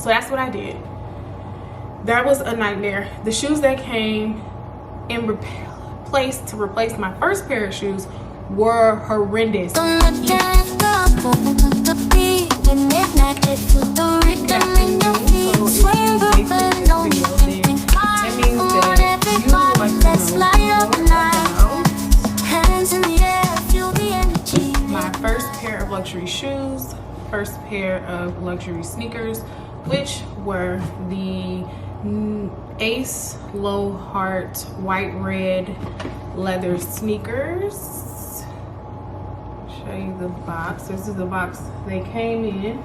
So that's what I did. That was a nightmare. The shoes that came in place to replace my first pair of shoes were horrendous. My first pair of luxury shoes, first pair of luxury sneakers, which were the Ace Low Heart white red leather sneakers. Show you the box. This is the box they came in,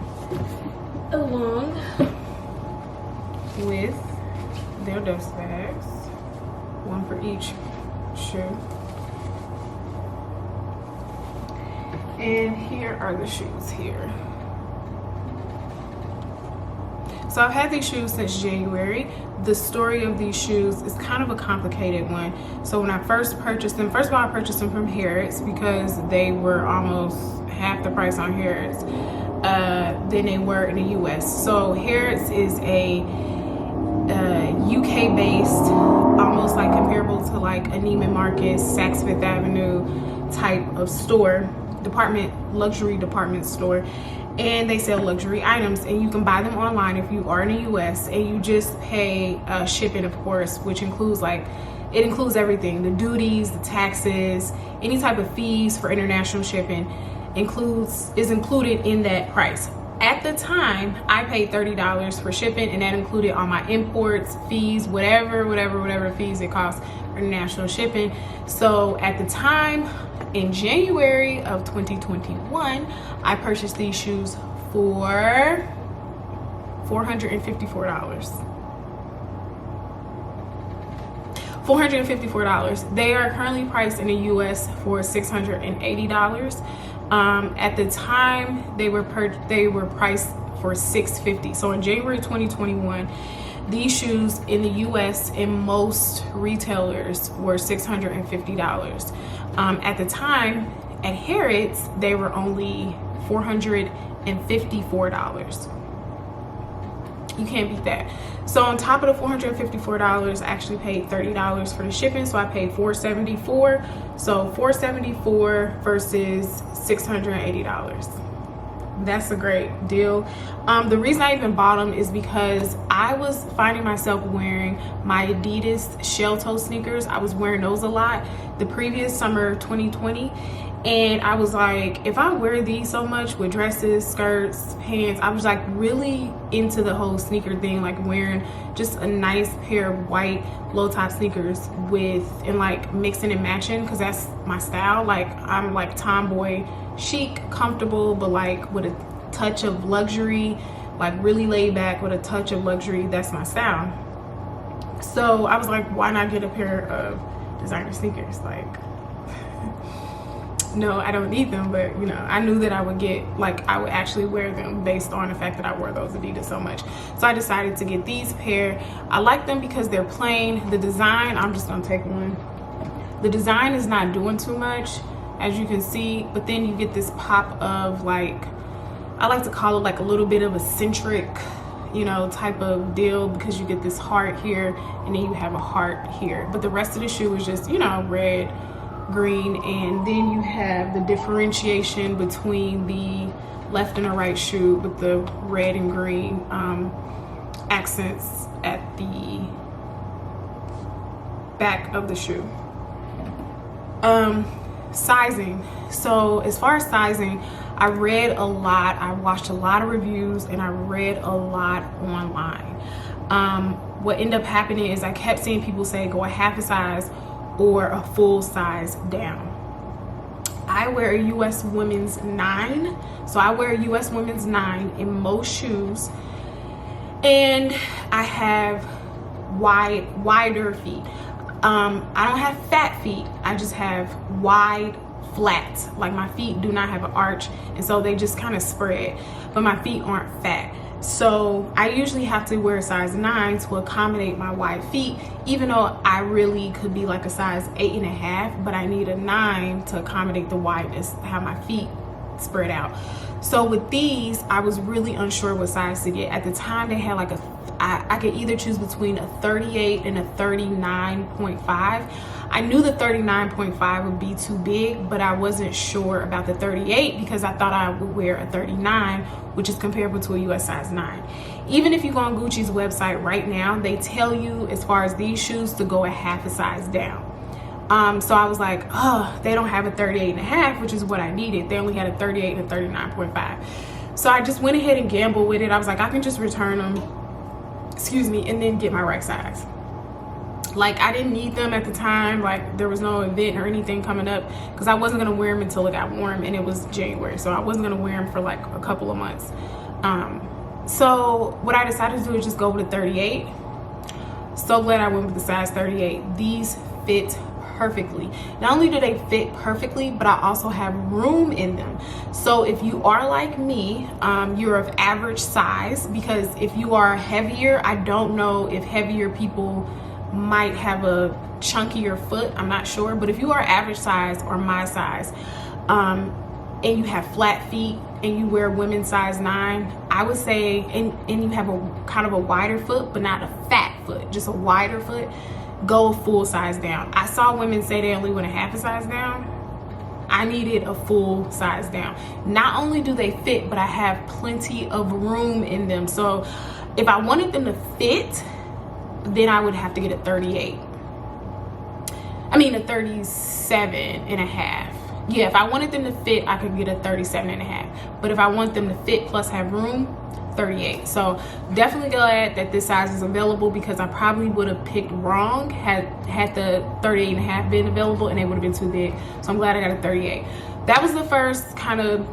along with their dust bags, one for each shoe. And here are the shoes here. So I've had these shoes since January. The story of these shoes is kind of a complicated one. So when I first purchased them, first of all, I purchased them from Harrods because they were almost half the price on Harrods than they were in the US. So Harrods is a UK based, almost like comparable to like a Neiman Marcus, Saks Fifth Avenue type of store, luxury department store. And they sell luxury items, and you can buy them online if you are in the US, and you just pay shipping, of course, which includes it includes everything, the duties, the taxes, any type of fees for international shipping is included in that price. At the time, I paid $30 for shipping, and that included all my imports, fees, whatever fees it costs for international shipping. So at the time, in January of 2021, I purchased these shoes for $454. $454. They are currently priced in the US for $680. At the time, they were priced for $650. So in January 2021, these shoes in the US in most retailers were $650. At the time, at Harrods, they were only $454. You can't beat that. So on top of the $454, I actually paid $30 for the shipping, so I paid $474. So $474 versus $680. That's a great deal. The reason I even bought them is because I was finding myself wearing my Adidas shell toe sneakers. I was wearing those a lot the previous summer 2020, and I was like, if I wear these so much with dresses, skirts, pants, I was like really into the whole sneaker thing, like wearing just a nice pair of white low top sneakers and like mixing and matching, because that's my style. Like I'm like tomboy chic, comfortable, but like with a touch of luxury, like really laid back with a touch of luxury. That's my style. So I was like, why not get a pair of designer sneakers? Like, no, I don't need them, but you know, I knew that I would actually wear them based on the fact that I wore those Adidas so much. So I decided to get these pair. I like them because they're plain. The design, I'm just gonna take one. The design is not doing too much, as you can see, but then you get this pop of like, I like to call it like a little bit of eccentric, you know, type of deal, because you get this heart here and then you have a heart here. But the rest of the shoe is just, you know, red, green, and then you have the differentiation between the left and the right shoe with the red and green accents at the back of the shoe. Sizing. So as far as sizing, I read a lot, I watched a lot of reviews, and I read a lot online. What ended up happening is I kept seeing people say go a half a size or a full size down. I wear a US women's 9, so I wear a US women's 9 in most shoes, and I have wider feet. I don't have fat feet, I just have wide, flat. Like my feet do not have an arch, and so they just kind of spread, but my feet aren't fat. So I usually have to wear a size 9 to accommodate my wide feet, even though I really could be like a size 8.5, but I need a 9 to accommodate the wideness, how my feet spread out. So with these, I was really unsure what size to get. At the time, they had like I could either choose between a 38 and a 39.5. I knew the 39.5 would be too big, but I wasn't sure about the 38 because I thought I would wear a 39, which is comparable to a US size 9. Even if you go on Gucci's website right now, they tell you, as far as these shoes, to go a half a size down. So I was like, oh, they don't have a 38.5, which is what I needed. They only had a 38 and a 39.5. So I just went ahead and gambled with it. I was like, I can just return them, excuse me, and then get my right size. Like, I didn't need them at the time. Like, there was no event or anything coming up because I wasn't going to wear them until it got warm, and it was January. So I wasn't going to wear them for like a couple of months. So what I decided to do is just go with a 38. So glad I went with the size 38. These fit perfectly. Not only do they fit perfectly, but I also have room in them. So if you are like me, you're of average size, because if you are heavier, I don't know if heavier people might have a chunkier foot, I'm not sure, but if you are average size or my size, and you have flat feet and you wear women's size 9, I would say, and you have a kind of a wider foot, but not a fat foot, just a wider foot, go a full size down. I saw women say they only went a half a size down. I needed a full size down. Not only do they fit, but I have plenty of room in them. So if I wanted them to fit, then I would have to get a 38. I mean a 37.5. Yeah, if I wanted them to fit, I could get a 37.5. But if I want them to fit plus have room, 38. So definitely glad that this size is available, because I probably would have picked wrong had the 38.5 been available, and they would have been too big. So I'm glad I got a 38. That was the first kind of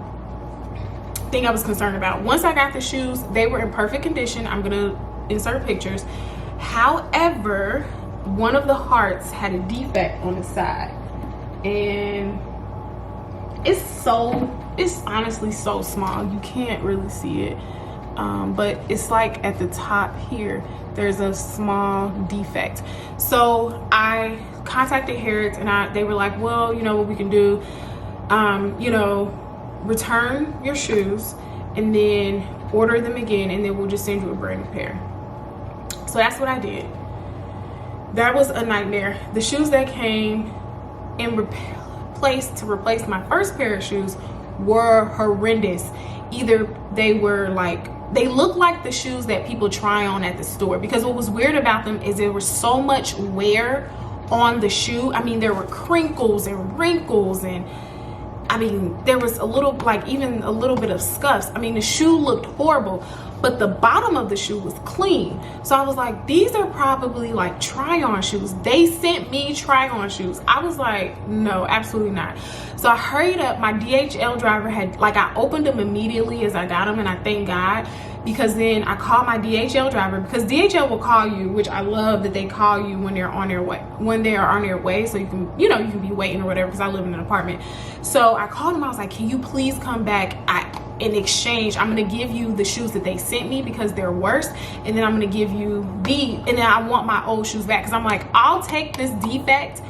thing I was concerned about. Once I got the shoes, they were in perfect condition. I'm gonna insert pictures. However, one of the hearts had a defect on the side, and it's honestly so small you can't really see it, but it's like at the top here there's a small defect. So I contacted Harrods, and they were like, well, you know what we can do, return your shoes and then order them again, and then we'll just send you a brand new pair. So that's what I did. That was a nightmare. The shoes that came in to replace my first pair of shoes were horrendous. Either they looked like the shoes that people try on at the store, because what was weird about them is there was so much wear on the shoe. I mean, there were crinkles and wrinkles, and I mean, there was even a little bit of scuffs. I mean, the shoe looked horrible, but the bottom of the shoe was clean. So I was like, these are probably like try-on shoes. They sent me try-on shoes. I was like, no, absolutely not. So I hurried up. My DHL driver I opened them immediately as I got them, and I thank God, because then I called my DHL driver, because DHL will call you, which I love that they call you when they're on their way, so you can be waiting or whatever, because I live in an apartment. So I called them. I was like, can you please come back? In exchange, I'm gonna give you the shoes that they sent me because they're worse, and then I'm gonna give you and then I want my old shoes back, because I'm like, I'll take this defect,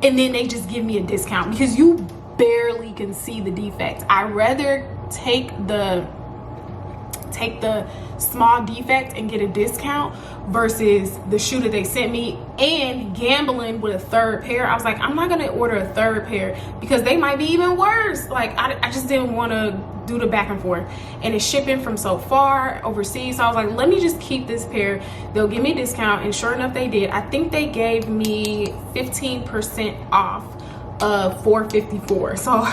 and then they just give me a discount, because you barely can see the defect. I'd rather take the small defect and get a discount versus the shoe that they sent me and gambling with a third pair. I was like, I'm not gonna order a third pair because they might be even worse. Like, I just didn't want to do the back and forth, and it's shipping from so far overseas. So I was like, let me just keep this pair. They'll give me a discount, and sure enough, they did. I think they gave me 15% off of $454. So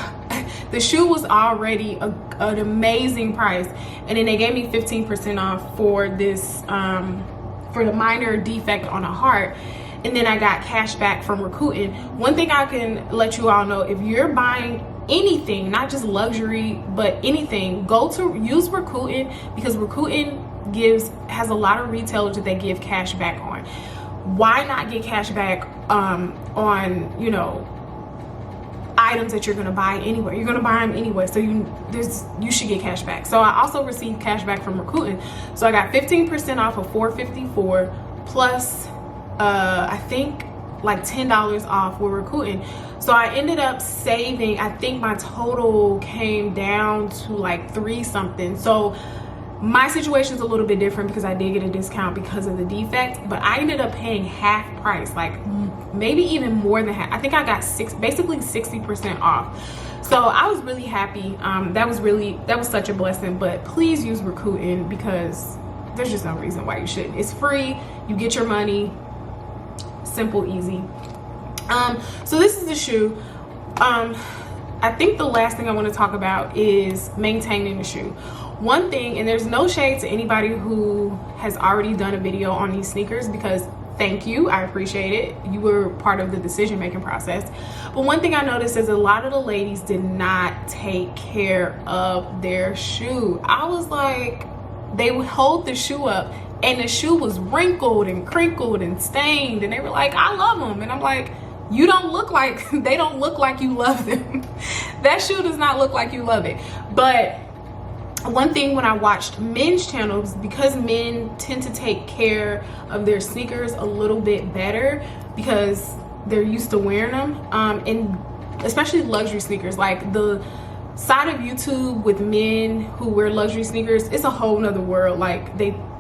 the shoe was already an amazing price, and then they gave me 15% off for this for the minor defect on a heart, and then I got cash back from Rakuten. One thing I can let you all know, if you're buying anything, not just luxury but anything, use Rakuten, because Rakuten has a lot of retailers that they give cash back on. Why not get cash back on items that you're going to buy anyway? You're going to buy them anyway, so you should get cash back. So I also received cash back from Rakuten, so I got 15% off of $454 plus I think like $10 off with Rakuten. So I ended up saving, I think my total came down to like 3 something. So my situation's a little bit different because I did get a discount because of the defect, but I ended up paying half price, like maybe even more than half. I think I got basically 60% off. So I was really happy. That was such a blessing. But please use Rakuten because there's just no reason why you shouldn't. It's free, you get your money, simple, easy. So this is the shoe. I think the last thing I want to talk about is maintaining the shoe. One thing, and there's no shade to anybody who has already done a video on these sneakers, because thank you, I appreciate it. You were part of the decision making process. But one thing I noticed is a lot of the ladies did not take care of their shoe. I was like, they would hold the shoe up and the shoe was wrinkled and crinkled and stained, and they were like, I love them. And I'm like, you don't look like, they don't look like you love them. That shoe does not look like you love it. But one thing when I watched men's channels, because men tend to take care of their sneakers a little bit better because they're used to wearing them, and especially luxury sneakers, like the side of YouTube with men who wear luxury sneakers, it's a whole nother world. Like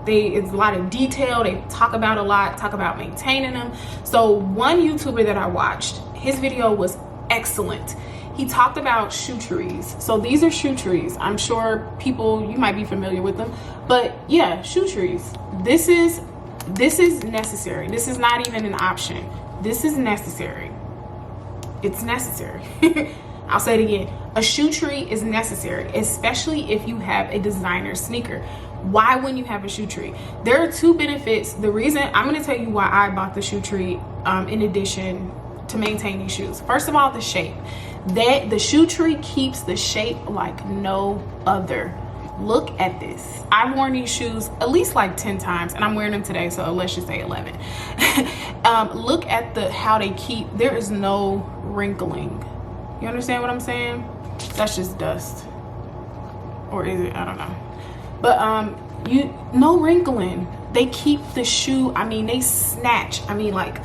it's a lot of detail. They talk about maintaining them. So one YouTuber that I watched, his video was excellent. He talked about shoe trees. So these are shoe trees. I'm sure people, you might be familiar with them, but yeah, shoe trees. This is necessary. This is not even an option. This is necessary. It's necessary. I'll say it again. A shoe tree is necessary, especially if you have a designer sneaker. Why wouldn't you have a shoe tree? There are 2 benefits. The reason, I'm going to tell you why I bought the shoe tree in addition to maintain these shoes. First of all, the shape. The shoe tree keeps the shape like no other. Look at this. I've worn these shoes at least like 10 times, and I'm wearing them today, so let's just say 11. Look at how they keep, there is no wrinkling. You understand what I'm saying? That's just dust. Or is it? I don't know. But no wrinkling. They keep the shoe, I mean, they snatch. I mean, like,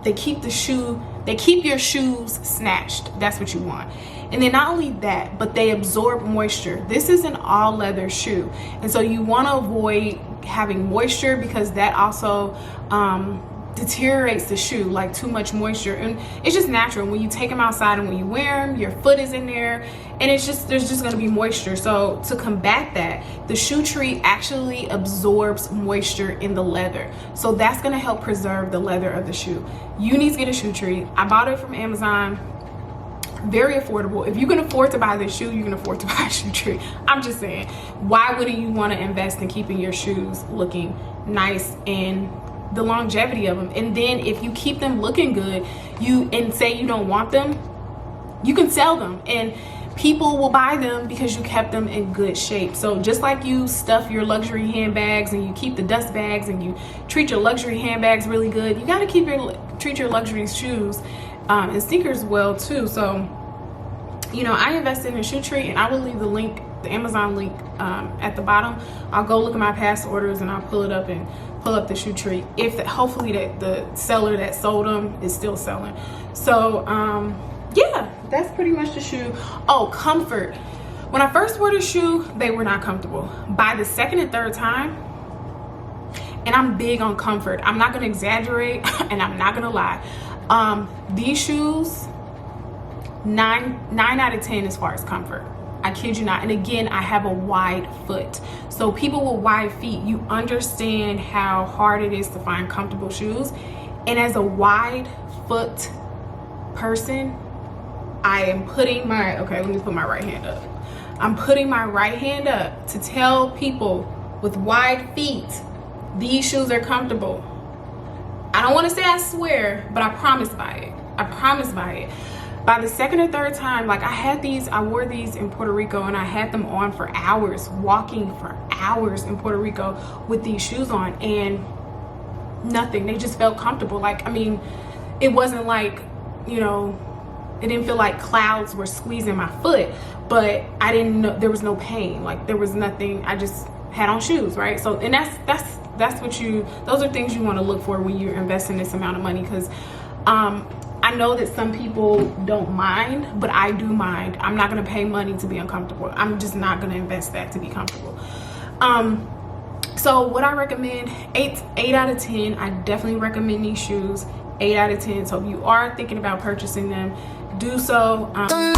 they keep your shoes snatched. That's what you want. And then not only that, but they absorb moisture. This is an all leather shoe. And so you want to avoid having moisture because that also deteriorates the shoe, like too much moisture. And it's just natural when you take them outside and when you wear them, your foot is in there, and there's just going to be moisture. So to combat that, the shoe tree actually absorbs moisture in the leather. So that's going to help preserve the leather of the shoe. You need to get a shoe tree. I bought it from Amazon. Very affordable. If you can afford to buy this shoe, you can afford to buy a shoe tree. I'm just saying, why wouldn't you want to invest in keeping your shoes looking nice and the longevity of them? And then if you keep them looking good, and say you don't want them, you can sell them and people will buy them because you kept them in good shape. So just like you stuff your luxury handbags and you keep the dust bags and you treat your luxury handbags really good, you got to treat your luxury shoes and sneakers well too. So, you know, I invested in a shoe tree, and I will leave the link, the Amazon link at the bottom. I'll go look at my past orders and I'll pull it up and pull up the shoe tree. Hopefully the seller that sold them is still selling. So yeah, that's pretty much the shoe. Oh, comfort. When I first wore the shoe, they were not comfortable. By the 2nd and 3rd time, and I'm big on comfort, I'm not gonna exaggerate and I'm not gonna lie. These shoes, 9 out of 10 as far as comfort. I kid you not. And again, I have a wide foot. So people with wide feet, you understand how hard it is to find comfortable shoes. And as a wide foot person, I am putting let me put my right hand up. I'm putting my right hand up to tell people with wide feet, these shoes are comfortable. I don't want to say I swear, but I promise by it. I promise by it. By the 2nd or 3rd time, like I wore these in Puerto Rico, and I had them on for hours, walking for hours in Puerto Rico with these shoes on, and nothing. They just felt comfortable. Like, I mean, it wasn't like, you know, it didn't feel like clouds were squeezing my foot, but I didn't know, there was no pain. Like, there was nothing. I just had on shoes, right? So, and that's what those are things you want to look for when you're investing this amount of money, because I know that some people don't mind, but I do mind. I'm not gonna pay money to be uncomfortable. I'm just not gonna invest that to be comfortable. So what I recommend, 8 out of 10. I definitely recommend these shoes, 8 out of 10. So if you are thinking about purchasing them, do so. Don't